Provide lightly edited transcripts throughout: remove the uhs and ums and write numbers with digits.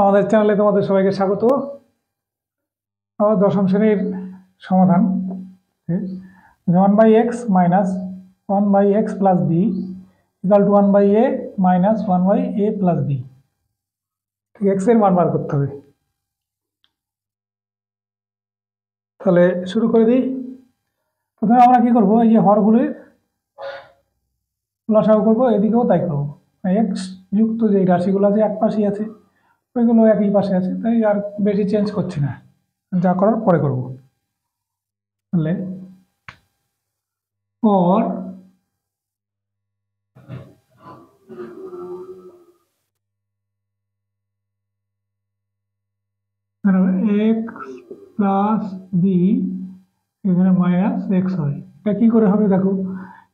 আমাদের চ্যানেলে তোমাদের সবাইকে স্বাগত। আমার দশম শ্রেণীর সমাধান 1/x minus 1/x plus b equal to 1/a minus 1/a plus b। x এর মান বার করতে হবে। তাহলে শুরু করে দিই। প্রথমে আমরা কি করব, এই যে হরগুলির লসাগু করব, এদিকেও তাই করব। x যুক্ত যে রাশিগুলো আছে এক পাশেই আছে, ওইগুলো একই পাশে আছে, তাই আর বেশি চেঞ্জ করছি না, যা করার পরে করব। তাহলে or x প্লাস বি এখানে মাইনাস এক্স হয়। এটা কি করে হবে দেখো,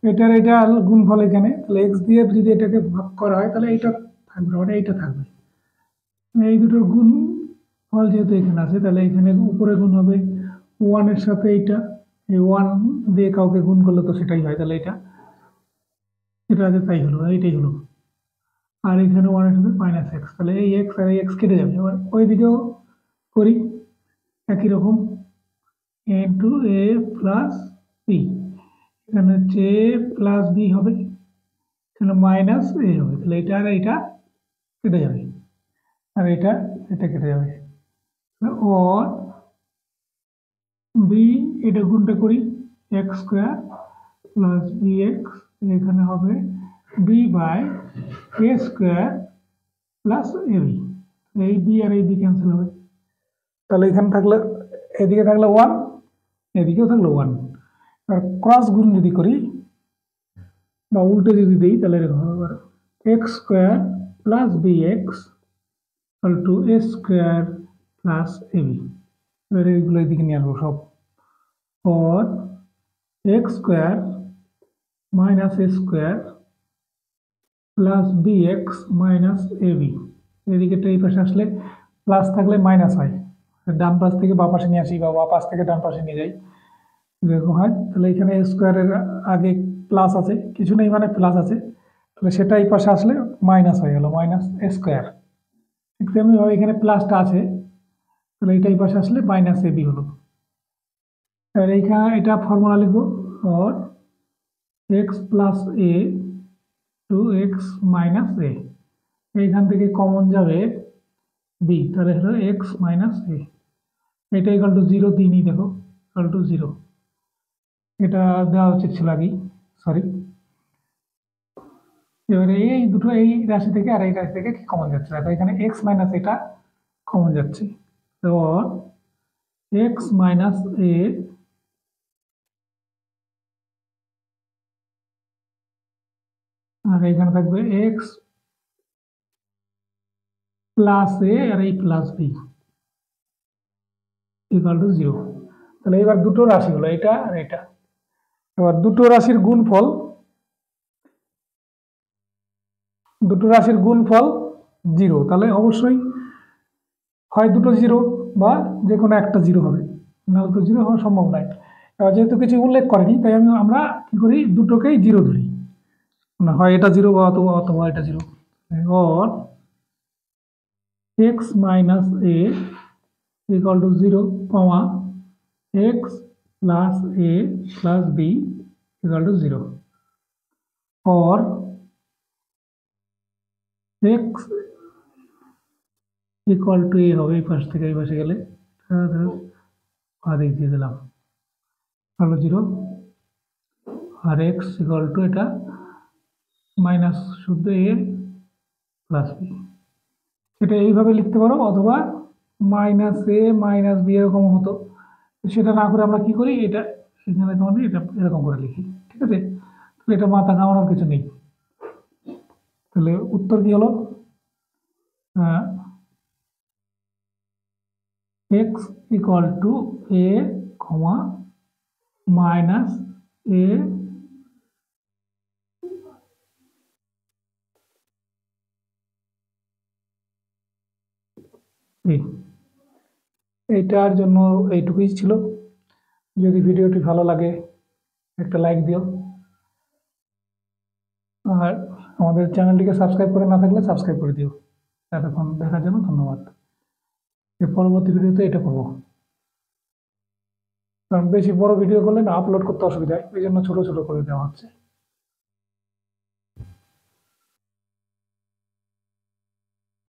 এটার এটা গুণফল এখানে, তাহলে এক্স দিয়ে যদি এটাকে ভাগ করা হয় তাহলে এইটা থাকবে, মানে এইটা থাকবে। এই দুটোর গুণ ফল যেহেতু এখানে আছে, তাহলে এখানে উপরে গুণ হবে ওয়ানের সাথে এইটা, এই ওয়ান দিয়ে কাউকে গুণ করলে তো সেটাই হয়, তাহলে এটা যেটা আছে তাই হলো, এইটাই হলো। আর এখানে ওয়ানের সাথে মাইনাস এক্স, তাহলে এই এক্স আর এই এক্স কেটে যাবে। এবার ওই দিকেও করি একই রকম, ইন্টু এ প্লাস বি, এখানে হচ্ছে এ প্লাস বি হবে, এখানে মাইনাস এ হবে, তাহলে এটা আর এটা কেটে যাবে, আর এটা কেটে যাবে। ওর বি এটা গুণটা করি, x square plus b x, এখানে হবে b by a square plus a b, এই বি আর এই বি ক্যান্সেল হবে, তাহলে এখানে থাকলে এদিকে থাকলে ওয়ান, এদিকেও থাকলো ওয়ান। আর ক্রস গুণ যদি করি বা উল্টে যদি দিই তাহলে এরকম হবে, x square plus b x equal to a square plus a b. এবার এইগুলো এদিকে নিয়ে আসবো সব, और x square minus a square plus b x minus a b, এদিকে এই পাশে আসলে প্লাস থাকলে মাইনাস হয়, ডান পাশ থেকে বাম পাশে নিয়ে আসি বা বাম পাশ থেকে ডান পাশে নিয়ে যাই, এরকম হয়। তাহলে এখানে এ স্কোয়ারের আগে প্লাস আছে, কিছু নেই মানে প্লাস আছে, তাহলে সেটা এই পাশে আসলে মাইনাস হয়ে গেল, মাইনাস এ স্কোয়ার। ঠিক তেমনিভাবে এখানে প্লাসটা আছে, তাহলে এইটা এই পাশে আসলে মাইনাস এ বি হলো। এবার এইখানে এটা ফর্মুলা লিখবো, और X plus A to X minus A, এইখান থেকে কমন যাবে বি, তাহলে হলো এক্স মাইনাস এ, এটা ইকাল টু জিরো দিইনি, দেখো ইকাল টু জিরো, এটা দেওয়া উচিত ছিল আগেই, সরি। এবারে এই দুটো এই রাশি থেকে আর এই রাশি থেকে কি কমন যাচ্ছে, দেখো এখানে এক্স মাইনাস এটা কমন যাচ্ছে, তো এক্স মাইনাস এ আর এখানে থাকবে এক্স প্লাস এ আর এই plus b equal to zero. তাহলে এবার দুটো রাশি হলো এটা আর এটা, এবার দুটো রাশির গুণফল, জিরো, তাহলে অবশ্যই হয় দুটো জিরো বা যে কোনো একটা জিরো হবে, নাহলে তো জিরো হওয়া সম্ভব নয়। এবার যেহেতু কিছু উল্লেখ করেনি তাই আমরা কি করি, দুটোকেই জিরো ধরি, না হয় এটা জিরো বা অথবা এটা জিরো। और x minus a equal to zero comma x plus a plus b equal to zero, और एक्स इक्वल टू ए হবে এই পাশ থেকে এই পাশে গেলে আদিক দিয়ে দিলাম, হলো জিরো, আর এক্স ইকুয়াল টু এটা মাইনাস শুদ্ধ এ প্লাস বি, সেটা এইভাবে লিখতে পারো, অথবা মাইনাস এ মাইনাস বি এরকম হতো, সেটা না করে আমরা কি করি, এটা এখানে কারণে এটা এরকম করে লিখি, ঠিক আছে। তাহলে এটা মাথা ঘামানোর কিছু নেই। তাহলে উত্তর কি হলো, X equal to A comma minus A এইটার জন্য এইটুকুই ছিল। যদি ভিডিওটি ভালো লাগে একটা লাইক দিও, আর আমাদের চ্যানেলটিকে সাবস্ক্রাইব করে না থাকলে সাবস্ক্রাইব করে দিও। এতক্ষণ দেখার জন্য ধন্যবাদ। এর পরবর্তী ভিডিওতে এটা করবো, কারণ বেশি বড় ভিডিও করলে না আপলোড করতে অসুবিধা হয়, এই জন্য ছোট ছোট করে দেওয়া হচ্ছে।